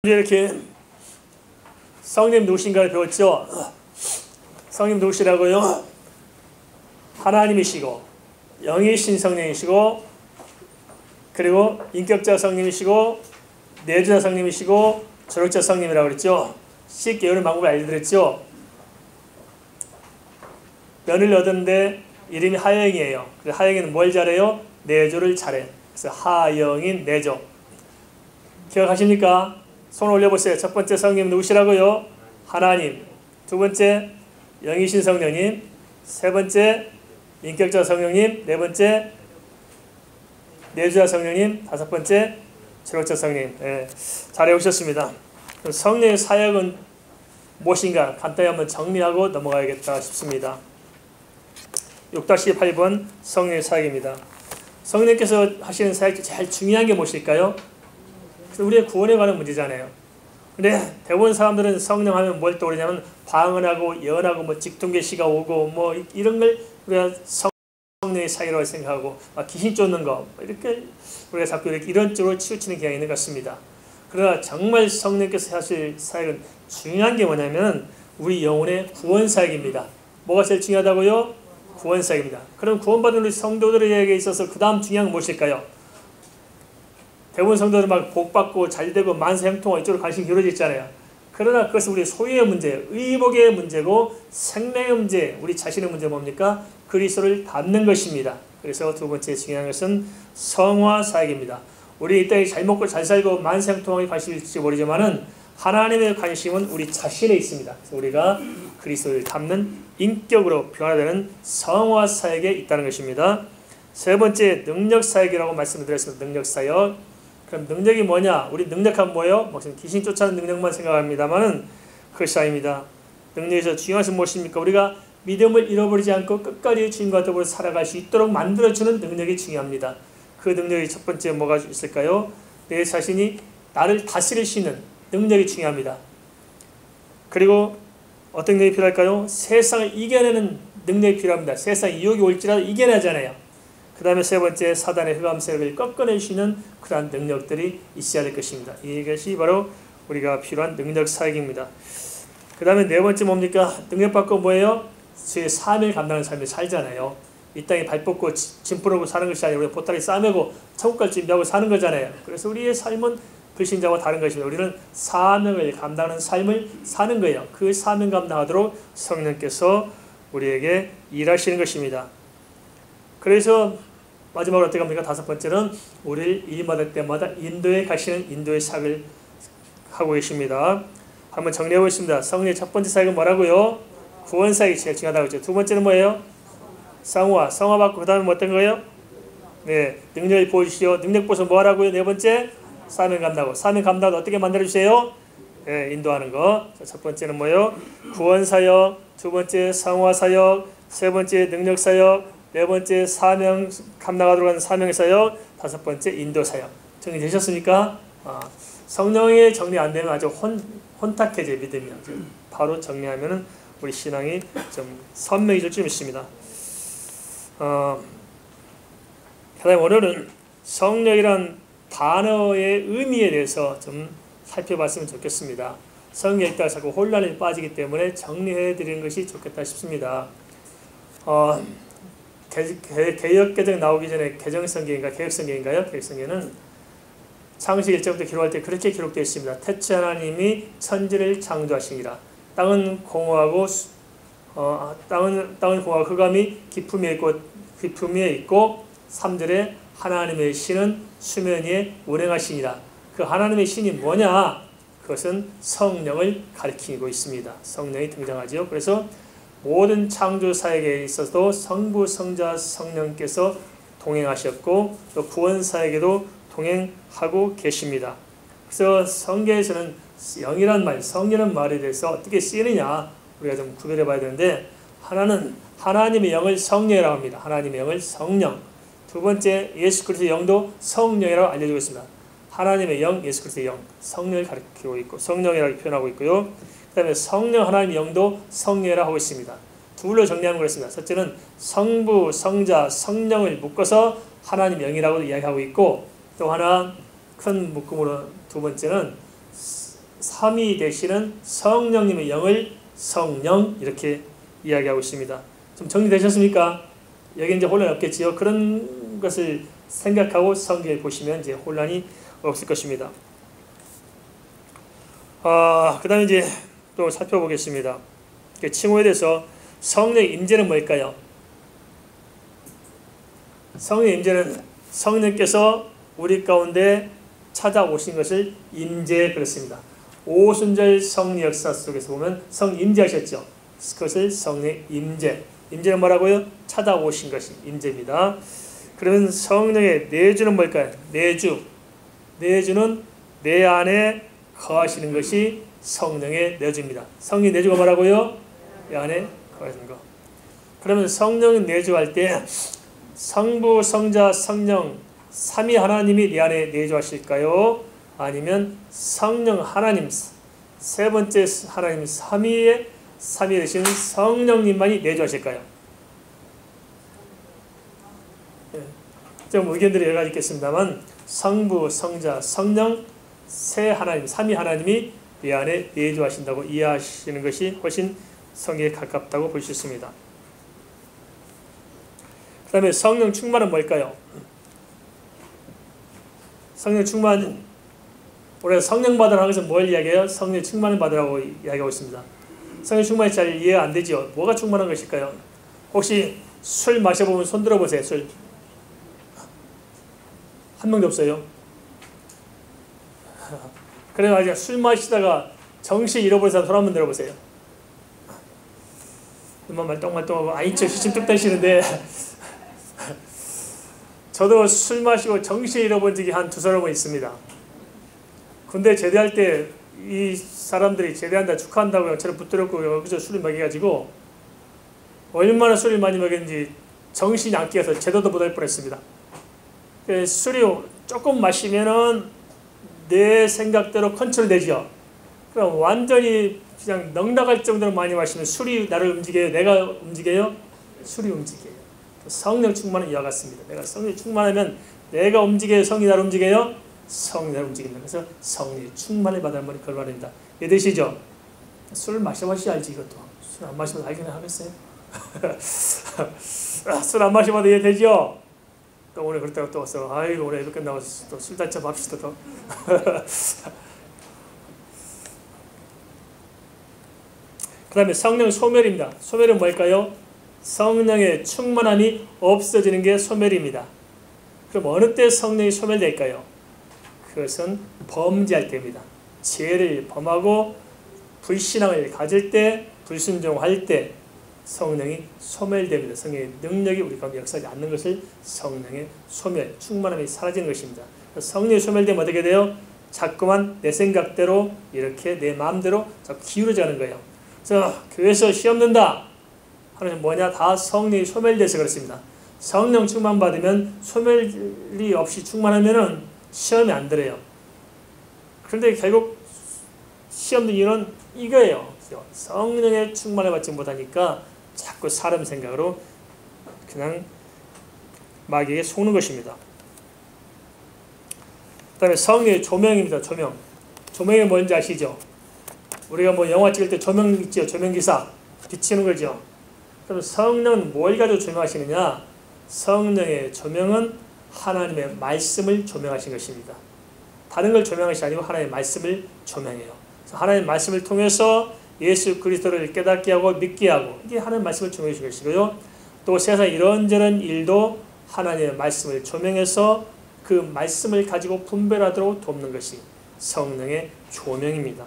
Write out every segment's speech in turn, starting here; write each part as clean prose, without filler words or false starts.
이렇게 성님 누구신가를 배웠죠. 성님 누구시라고요? 하나님이시고 영이신 성령이시고 그리고 인격자 성령이시고 내주자 성령이시고 조력자 성령이라고 그랬죠. 쉽게 외우는 방법을 알려드렸죠. 면을 얻었는데 이름이 하영이에요. 그래서 하영이는 뭘 잘해요? 내조를 잘해. 그래서 하영인 내조. 기억하십니까? 손 올려보세요. 첫 번째 성령 누구시라고요? 하나님. 두 번째 영이신 성령님. 세 번째 인격자 성령님. 네 번째 내주자 성령님. 다섯 번째 조력자 성령님. 잘 외우셨습니다. 성령의 사역은 무엇인가 간단히 한번 정리하고 넘어가야겠다 싶습니다. 6-8번 성령의 사역입니다. 성령께서 하시는 사역 중 제일 중요한 게 무엇일까요? 우리의 구원에 관한 문제잖아요. 근데 대부분 사람들은 성령 하면 뭘 떠오르냐면 방언하고 예언하고 뭐 직통계시가 오고 뭐 이런 걸 우리가 성령의 사역이라고 생각하고 귀신 쫓는 거 이렇게 우리가 자꾸 이렇게 이런 쪽으로 치우치는 경향이 있는 것 같습니다. 그러나 정말 성령께서 하실 사역은 중요한 게 뭐냐면 우리 영혼의 구원 사역입니다. 뭐가 제일 중요하다고요? 구원 사역입니다. 그럼 구원받은 우리 성도들에게 있어서 그 다음 중요한 건 무엇일까요? 대부분 성도들은 막 복받고 잘되고 만세 형통하고 이쪽으로 관심이 기울어져 있잖아요. 그러나 그것은 우리 소유의 문제, 의복의 문제고 생명의 문제, 우리 자신의 문제 뭡니까? 그리스도를 닮는 것입니다. 그래서 두 번째 중요한 것은 성화 사역입니다. 우리 이 땅에 잘 먹고 잘 살고 만세 형통하게 관심이 있을지 모르지만은 하나님의 관심은 우리 자신에 있습니다. 그래서 우리가 그리스도를 닮는 인격으로 변화되는 성화 사역에 있다는 것입니다. 세 번째 능력 사역이라고 말씀드렸습니다. 능력 사역. 그럼 능력이 뭐냐? 우리 능력하면 뭐예요? 무슨 귀신 쫓아내는 능력만 생각합니다만은 그것이 아닙니다. 능력에서 중요한 것은 무엇입니까? 우리가 믿음을 잃어버리지 않고 끝까지 주님과 더불어 살아갈 수 있도록 만들어주는 능력이 중요합니다. 그 능력이 첫 번째 뭐가 있을까요? 내 자신이 나를 다스릴 수 있는 능력이 중요합니다. 그리고 어떤 능력이 필요할까요? 세상을 이겨내는 능력이 필요합니다. 세상 유혹이 올지라도 이겨내잖아요. 그 다음에 세 번째 사단의 흑암 세력을 꺾어낼 수 있는 그러한 능력들이 있어야 될 것입니다. 이것이 바로 우리가 필요한 능력 사역입니다. 그 다음에 네 번째 뭡니까? 능력받고 뭐예요? 제 삶을 감당하는 삶을 살잖아요. 이 땅에 발 뻗고 짐 풀고 사는 것이 아니라 우리가 보따리 싸매고 천국 갈 준비하고 사는 거잖아요. 그래서 우리의 삶은 불신자와 다른 것입니다. 우리는 사명을 감당하는 삶을 사는 거예요. 그 사명 감당하도록 성령께서 우리에게 일하시는 것입니다. 그래서 마지막으로 어떻게 합니까? 다섯 번째는 우리를 일마다 때마다 인도에 가시는 인도의 사역을 하고 계십니다. 한번 정리해 보겠습니다. 성령의 첫 번째 사역은 뭐라고요? 구원 사역이 제일 중요하다고 했죠. 두 번째는 뭐예요? 성화 받고 그 다음에 어떤 거예요? 네, 능력을 보여주시오. 능력 보여서 뭐 하라고요? 네 번째 사명 감당하고 사명 감당을 어떻게 만들어주세요? 네, 인도하는 거. 첫 번째는 뭐예요? 구원 사역, 두 번째 성화 사역, 세 번째 능력 사역, 네 번째 사명 감당하도록 하는 사명 사역, 다섯 번째 인도 사역. 정리되셨습니까? 성령의 정리 안 되면 아주 혼탁해져 믿음이. 바로 정리하면은 우리 신앙이 좀 선명해질 줄 믿습니다. 그다음에 오늘은 성령이란 단어의 의미에 대해서 좀 살펴봤으면 좋겠습니다. 성령에 있다가 자꾸 혼란에 빠지기 때문에 정리해 드리는 것이 좋겠다 싶습니다. 개역개정 나오기 전에 개정성경인가 개역성경인가요? 개역성경은 창세기 1장부터 기록할 때 그렇게 기록되어 있습니다. 태초에 하나님이 천지를 창조하시니라. 땅은 공허하고 흑암이 깊음 위에 있고 3절에 하나님의 신은 수면 위에 운행하시니라. 그 하나님의 신이 뭐냐? 그것은 성령을 가리키고 있습니다. 성령이 등장하죠. 그래서 모든 창조 사역에 있어서도 성부, 성자, 성령께서 동행하셨고 또 구원 사역에도 동행하고 계십니다. 그래서 성경에서는 영이란 말, 성이라는 말에 대해서 어떻게 쓰이느냐 우리가 좀 구별해 봐야 되는데 하나는 하나님의 영을 성령이라고 합니다. 하나님의 영을 성령. 두 번째 예수 그리스도의 영도 성령이라고 알려주고 있습니다. 하나님의 영, 예수 그리스도의 영, 성령을 가리키고 있고 성령이라고 표현하고 있고요. 그 다음에 성령 하나님의 영도 성령이라고 하고 있습니다. 둘로 정리하면 그렇습니다. 첫째는 성부, 성자, 성령을 묶어서 하나님의 영이라고 이야기하고 있고 또 하나 큰 묶음으로 두 번째는 삼위 되시는 성령님의 영을 성령 이렇게 이야기하고 있습니다. 좀 정리되셨습니까? 여기 이제 혼란 없겠지요. 그런 것을 생각하고 성경을 보시면 이제 혼란이 없을 것입니다. 그 다음에 이제 또 살펴보겠습니다. 칭호에 대해서 성령의 임재는 뭘까요? 성령의 임재는 성령께서 우리 가운데 찾아오신 것을 임재 그렇습니다. 오순절 성령 역사 속에서 보면 성 임재하셨죠. 그것을 성령의 임재. 임재는 뭐라고요? 찾아오신 것이 임재입니다. 그러면 성령의 내주는 뭘까요? 내주. 내주는 내 안에 거하시는 것이 성령의 내주입니다. 성령의 내주가 뭐라고요? 내 안에 거하시는 것. 그러면 성령의 내주할 때 성부, 성자, 성령 삼위 하나님이 내 안에 내주하실까요? 아니면 성령 하나님 세 번째 하나님 삼위 되신 성령님만이 내주하실까요? 좀 의견들이 여러 가지 있겠습니다만 성부, 성자, 성령 세 하나님, 삼위 하나님이 내 안에 내주하신다고 이해하시는 것이 훨씬 성경에 가깝다고 볼 수 있습니다. 그 다음에 성령 충만은 뭘까요? 성령 충만, 우리가 성령 받으라는 것은 뭘 이야기해요? 성령 충만을 받으라고 이야기하고 있습니다. 성령 충만이 잘 이해 안 되죠? 뭐가 충만한 것일까요? 혹시 술 마셔보면 손 들어보세요. 술. 한 명도 없어요. 그래가지고 술 마시다가 정신 잃어버린 사람 손 한번 들어보세요. 눈만 말똥말똥하고 아이처 시침 뚝 따시는데 저도 술 마시고 정신 잃어본 적이 한 두세 번 있습니다. 군대 제대할 때 이 사람들이 제대한다 축하한다고 저를 붙들었고 여기서 술을 먹여가지고 얼마나 술을 많이 먹였는지 정신이 안 깨서 제대도 못할 뻔했습니다. 술이 조금 마시면은 내 생각대로 컨트롤되죠. 그럼 완전히 그냥 넉나갈 정도로 많이 마시면 술이 나를 움직여요? 내가 움직여요? 술이 움직여요. 성령 충만은 이와 같습니다. 내가 성령 충만하면 내가 움직여요? 성이 나를 움직여요? 성이 나를 움직인다. 그래서 성령의 충만을 받아야 하는 그 말입니다. 이해되시죠? 술 마셔봐야 알지 이것도. 술 안 마시면 알기는 하겠어요? 술 안 마셔봐도 이해되죠? 또 오늘 그렇다고 또 와서 아이고 오늘 애도 끝나고 또 술 단체 합시다 또. 그 다음에 성령 소멸입니다. 소멸은 뭘까요? 성령의 충만함이 없어지는 게 소멸입니다. 그럼 어느 때 성령이 소멸될까요? 그것은 범죄할 때입니다. 죄를 범하고 불신앙을 가질 때, 불순종할 때 성령이 소멸됩니다. 성령의 능력이 우리 가운데 역사하지 않는 것을 성령의 소멸, 충만함이 사라지는 것입니다. 성령이 소멸되면 어떻게 돼요? 자꾸만 내 생각대로 이렇게 내 마음대로 자꾸 기울어져 가는 거예요. 그래서 교회에서 시험 든다 하는 건 뭐냐? 다 성령이 소멸돼서 그렇습니다. 성령 충만 받으면 소멸이 없이 충만하면은 시험이 안 들어요. 그런데 결국 시험 든 이유는 이거예요. 성령의 충만을 받지 못하니까 자꾸 사람 생각으로 그냥 마귀에게 속는 것입니다. 그 다음에 성령의 조명입니다. 조명. 조명이 뭔지 아시죠? 우리가 뭐 영화 찍을 때 조명 있죠. 조명기사 비치는 거죠. 그럼 성령은 뭘 가지고 조명하시느냐? 성령의 조명은 하나님의 말씀을 조명하신 것입니다. 다른 걸 조명한 것이 아니고 하나님의 말씀을 조명해요. 하나님의 말씀을 통해서 예수 그리스도를 깨닫게 하고 믿게 하고 이게 하나님의 말씀을 조명해 주신 것이고요. 또 세상 이런저런 일도 하나님의 말씀을 조명해서 그 말씀을 가지고 분별하도록 돕는 것이 성령의 조명입니다.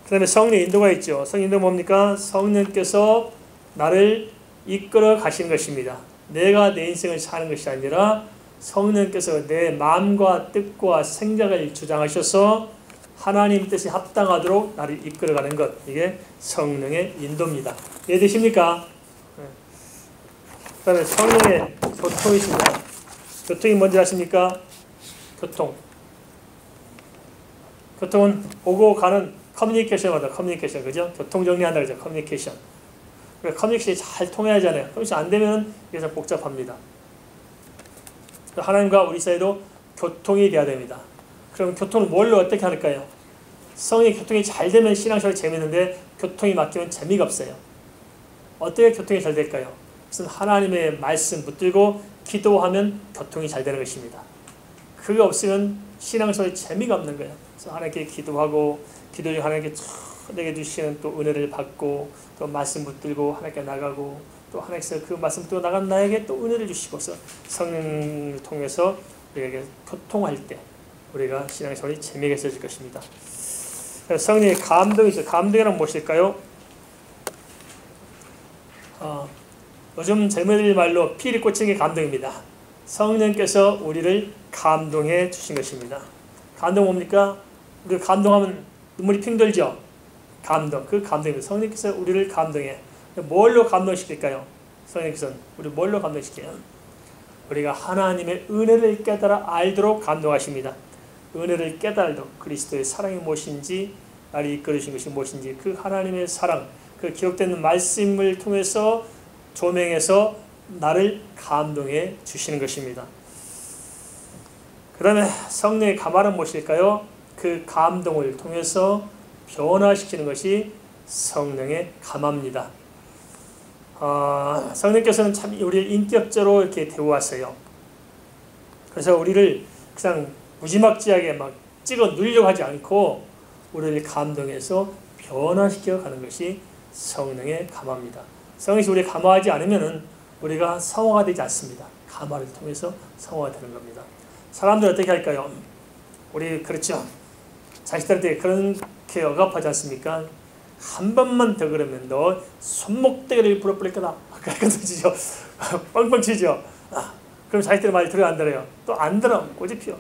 그 다음에 성령 인도가 있죠. 성령 인도 뭡니까? 성령께서 나를 이끌어 가시는 것입니다. 내가 내 인생을 사는 것이 아니라 성령께서 내 마음과 뜻과 생각을 주장하셔서 하나님 뜻에 합당하도록 나를 이끌어가는 것, 이게 성령의 인도입니다. 이해되십니까? 그 다음에 성령의 교통이 있습니다. 교통이 뭔지 아십니까? 교통은 오고 가는 커뮤니케이션마다 커뮤니케이션, 그죠? 교통 정리한다 그러죠. 커뮤니케이션. 커뮤니케이션이 잘 통해야 하잖아요. 커뮤니케이션 안 되면 이게 참 복잡합니다. 하나님과 우리 사이도 교통이 돼야 됩니다. 그럼 교통을 뭘로 어떻게 할까요? 성령의 교통이 잘 되면 신앙생활이 재밌는데 교통이 막히면 재미가 없어요. 어떻게 교통이 잘 될까요? 그것은 하나님의 말씀 붙들고 기도하면 교통이 잘 되는 것입니다. 그게 없으면 신앙생활이 재미가 없는 거예요. 그래서 하나님께 기도하고 기도 중 하나님께 내게 주시는 또 은혜를 받고 또 말씀 붙들고 하나님께 나가고 또 하나님께서 그 말씀 붙들고 나간 나에게 또 은혜를 주시고서 성령을 통해서 우리에게 교통할 때 우리가 신앙생활이 재미가 있어질 것입니다. 성령의 감동이 있어요. 감동이란 무엇일까요? 요즘 젊은이들 말로 피를 꽂히는 게 감동입니다. 성령께서 우리를 감동해 주신 것입니다. 감동 뭡니까? 우리가 감동하면 눈물이 핑 돌죠? 감동, 그 감동입니다. 성령께서 우리를 감동해. 뭘로 감동시킬까요? 성령께서는 우리 뭘로 감동시켜요? 우리가 하나님의 은혜를 깨달아 알도록 감동하십니다. 은혜를 깨달도록 그리스도의 사랑이 무엇인지 나를 이끌으신 것이 무엇인지 그 하나님의 사랑, 그 기록되는 말씀을 통해서 조명해서 나를 감동해 주시는 것입니다. 그 다음에 성령의 감화는 무엇일까요? 그 감동을 통해서 변화시키는 것이 성령의 감화입니다. 성령께서는 참 우리를 인격적으로 이렇게 대우하세요. 그래서 우리를 그냥 무지막지하게 막 찍어 누리려고 하지 않고 우리를 감동해서 변화시켜 가는 것이 성령의 감화입니다. 성령이 우리를 감화하지 않으면 우리가 성화가 되지 않습니다. 감화를 통해서 성화가 되는 겁니다. 사람들 어떻게 할까요? 우리 그렇죠. 자식들한테 그렇게 억압하지 않습니까? 한 번만 더 그러면 너 손목대기를 부러뜨릴 거다. 그렇게 치죠. 뻥뻥 치죠. 그럼 자식들 말 들어 안 들어요? 또 안 들어. 꼬집혀.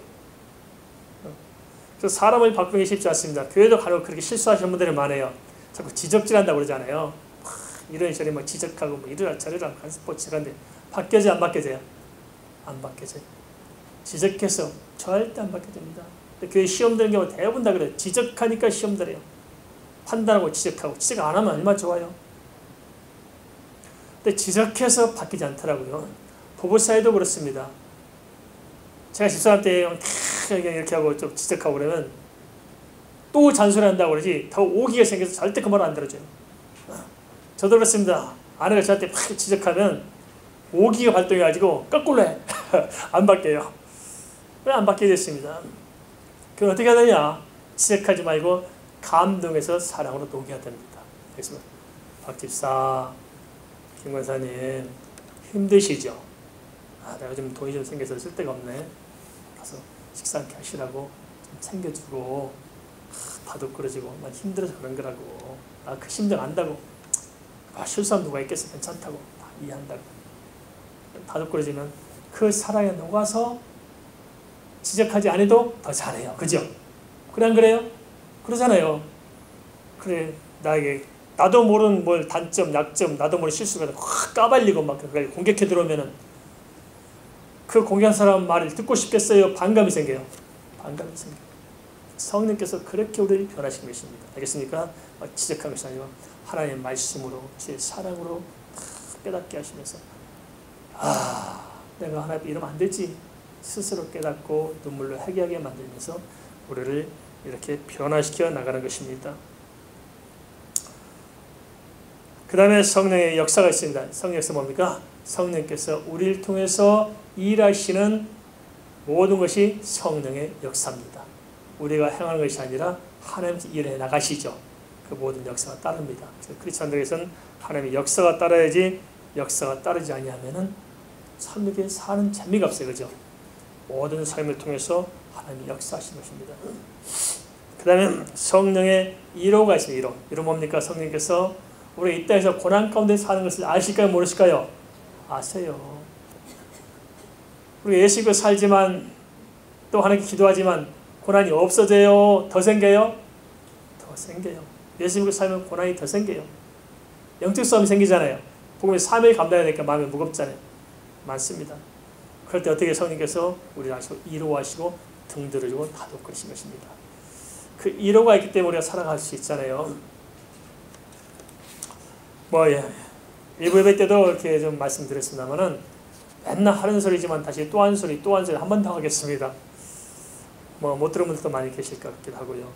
그래서 사람을 바꾸는 게 쉽지 않습니다. 교회도 간혹 그렇게 실수하시는 분들이 많아요. 자꾸 지적질한다고 그러잖아요. 이런저런 막 지적하고 뭐 이러라 저러라 간스포츠라는데 바뀌어져요? 안 바뀌어져요? 안 바뀌어져요. 지적해서 절대 안 바뀌어집니다. 교회 시험 드는 경우 대부분 다 그래요. 지적하니까 시험 들어요. 판단하고 지적하고 지적 안 하면 얼마나 좋아요. 근데 지적해서 바뀌지 않더라고요. 부부 사이도 그렇습니다. 제가 집사람한테 이렇게 하고 좀 지적하고 그러면 또 잔소리한다고 그러지 더 오기가 생겨서 절대 그 말 안 들어줘요. 저도 그렇습니다. 아내가 저한테 막 지적하면 오기가 발동해가지고 거꾸로 해. 안 바뀌어요. 왜 안 바뀌게 됐습니다. 그럼 어떻게 해야 되냐? 지적하지 말고 감동해서 사랑으로 녹여야 됩니다. 그래서 박 집사, 김 권사님 힘드시죠? 내가 좀 돈이 좀 생겨서 쓸 데가 없네. 가서 식사 함께 하시라고 좀 챙겨주고 다독거려주고 난 힘들어서 그런 거라고. 그 심정 안다고. 실수하면 누가 있겠어. 괜찮다고. 다 이해한다고. 다독거려주면 그 사랑에 녹아서 지적하지 않아도 더 잘해요. 그죠? 그래 안 그래요? 그러잖아요. 그래 나에게 나도 모르는 뭘 단점, 약점, 나도 모르는 실수가 확 까발리고 막 그걸 공격해 들어오면은 그 공격한 사람 말을 듣고 싶겠어요? 반감이 생겨요. 반감이 생겨요. 성령께서 그렇게 우리를 변화시킨 것입니다. 알겠습니까? 지적한 것이 아니고 하나님의 말씀으로 제 사랑으로 깨닫게 하시면서 내가 하나님 이러면 안 되지. 스스로 깨닫고 눈물로 회개하게 만들면서 우리를 이렇게 변화시켜 나가는 것입니다. 그 다음에 성령의 역사가 있습니다. 성령 역사 뭡니까? 성령께서 우리를 통해서 일하시는 모든 것이 성령의 역사입니다. 우리가 행하는 것이 아니라 하나님께서 일해 나가시죠. 그 모든 역사가 따릅니다. 그래서 크리스천들에게서는 하나님의 역사가 따라야지 역사가 따르지 아니하면은 참 이렇게 사는 재미가 없어요. 그죠? 모든 삶을 통해서 하나님이 역사하시는 것입니다. 그 다음에 성령의 1호가 있습니다. 1호 뭡니까? 성령께서 우리가 이 땅에서 고난 가운데 사는 것을 아실까요? 모르실까요? 아세요. 우리가 예수 믿고 살지만 또 하나님께 기도하지만 고난이 없어져요? 더 생겨요? 더 생겨요. 예수 믿고 살면 고난이 더 생겨요. 영적 싸움이 생기잖아요. 복음의 사명을 감당해야 되니까 마음이 무겁잖아요. 많습니다. 그럴 때 어떻게 성령께서 우리를 아시고 위로하시고 등 들어주고 다독거리신 것입니다. 그 위로가 있기 때문에 우리가 살아갈 수 있잖아요. 일부 예배 때도 이렇게 좀 말씀드렸습니다만은 맨날 하는 소리지만 다시 또 한 소리 또 한 소리 한 번 더 하겠습니다. 뭐 못 들은 분들도 많이 계실 것 같기도 하고요.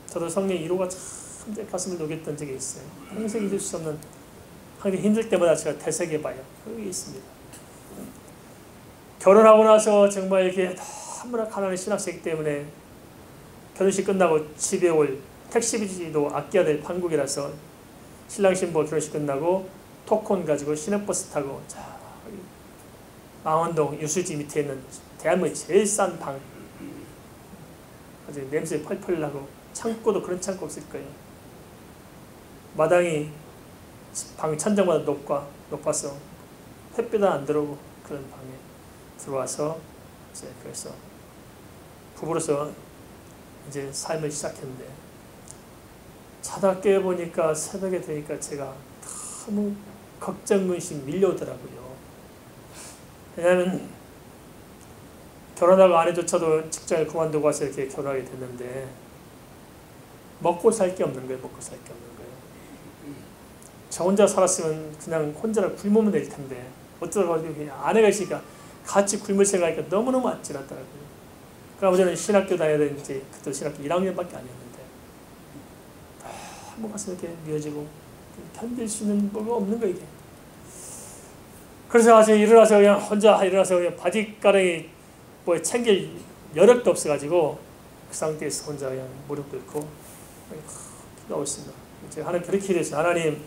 저도 성령의 위로가 참 제 가슴을 녹였던 적이 있어요. 평생 잊을 수 없는, 항상 힘들 때마다 제가 되새겨봐요. 그게 있습니다. 결혼하고 나서 정말 이렇게 너무나 가난한 신학생이기 때문에 결혼식 끝나고 집에 올 택시비도 아껴야 될 판국이라서 신랑 신부 결혼식 끝나고 토콘 가지고 시내버스 타고 자 망원동 유수지 밑에 있는 대한민국 제일 싼 방, 아주 냄새 펄펄 나고 창고도 그런 창고 없을 거예요. 마당이 방 천장보다 높아서 햇빛도 안 들어오고 그런 방에 들어와서 이제 그래서 부부로서 이제 삶을 시작했는데 자다 깨보니까 새벽에 되니까 제가 너무 걱정근심 밀려오더라고요. 왜냐하면 결혼하고 아내조차도 직장을 그만두고 와서 이렇게 결혼하게 됐는데 먹고 살 게 없는 거예요. 먹고 살 게 없는 거예요. 저 혼자 살았으면 그냥 혼자라 굶으면 될 텐데 어쩌다가 아내가 있으니까 같이 굶을 생각하니까 너무너무 아찔하더라고요. 그러고 저는 신학교 다녀야 되는지 그때 신학교 1학년밖에 아니었는데 한번 가서 이렇게 미어지고 견딜 수 있는 뭐가 없는 거예요. 이게. 그래서 아주 일어나서 그냥 혼자 일어나서 그냥 바지가랑이 뭐 챙길 여력도 없어가지고 그 상태에서 혼자 그냥 무릎 꿇고 기도하고 있습니다. 제가 하나님 그렇게 기도했어요. 하나님